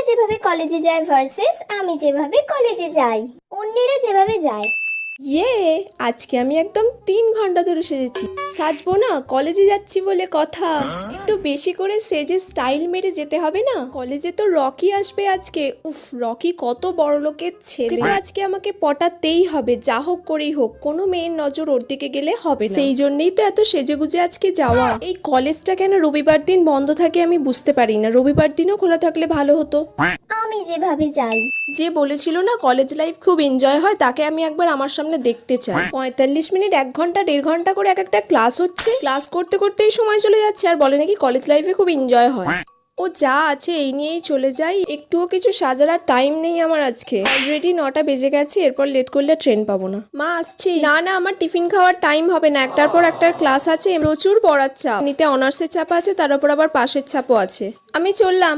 যেভাবে কলেজে যায় ভার্সেস আমি যেভাবে কলেজে যাই। অন্যেরা যেভাবে যায়। আজকে আমি একদম 3 ঘন্টা ধরে সেজেছি। সাজবো না, কলেজে যাচ্ছি বলে কথা। একটু বেশি করে সেজে স্টাইল মেরে যেতে হবে না? কলেজে তো রকি আসবে আজকে। উফ, রকি কত বড় লোকের ছেলে, তো আজকে আমাকে পটাতেই হবে, যা হোক করেই হোক। কোনো মেয়ের নজর ওর দিকে গেলে হবে না। সেই জন্যই তো এত সেজেগুজে আজকে যাওয়া। এই কলেজটা কেন রবিবার দিন বন্ধ থাকে আমি বুঝতে পারি না। রবিবার দিনও খোলা থাকলে ভালো হতো। আমি যেভাবে যাই। যে বলেছিল না কলেজ লাইফ খুব এনজয় হয়, তাকে আমি একবার আমার সামনে দেখতে চাই। 45 মিনিট, 1 ঘন্টা, 1.5 ঘন্টা করে এক একটা ক্লাস হচ্ছে। ক্লাস করতে করতেই সময় চলে যাচ্ছে, আর বলে নাকি কলেজ লাইফে খুব এনজয় হয়। ও যা আছে এই নিয়েই চলে যাই। একটুও কিছু সাজার টাইম নেই আমার আজকে। অলরেডি 9টা বেজে গেছে, এরপর লেট করলে ট্রেন পাবো না। মা আসছি। না না, আমার টিফিন খাওয়ার টাইম হবে না, একটার পর একটা ক্লাস আছে, প্রচুর পড়ার চাপ। নিতে অনার্সের চাপ আছে, তার উপর আবার পাশের চাপও আছে। আমি চললাম।